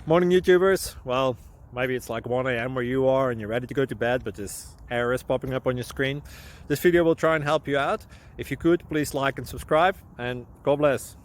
Morning YouTubers. Well, maybe it's like 1 a.m. where you are and you're ready to go to bed, but this error is popping up on your screen. This video will try and help you out. If you could, please like and subscribe, and God bless.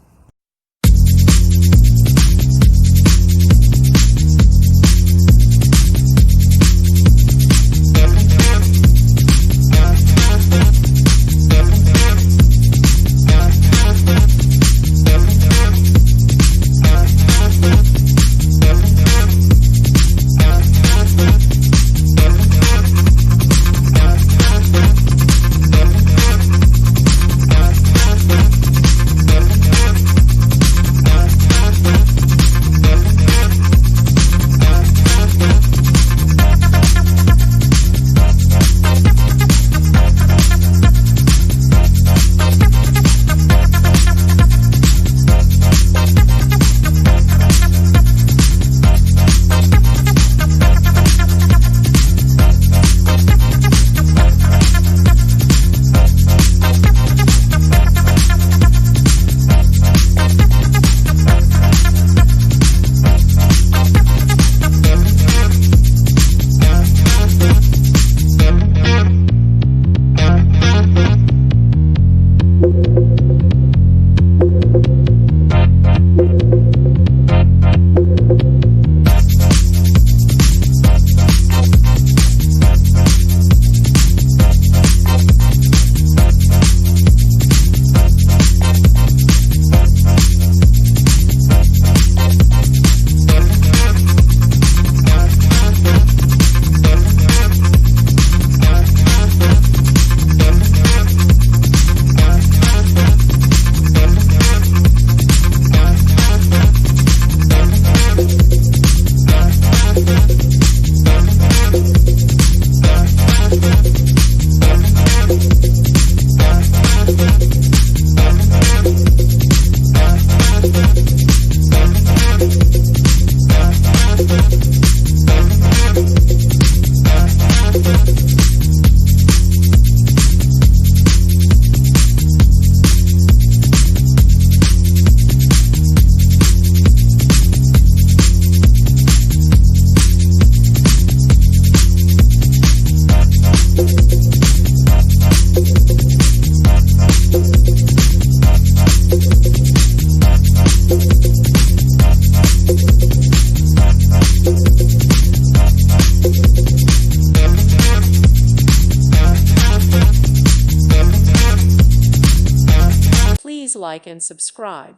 Please like and subscribe.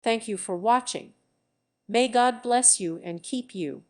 Thank you for watching. May God bless you and keep you.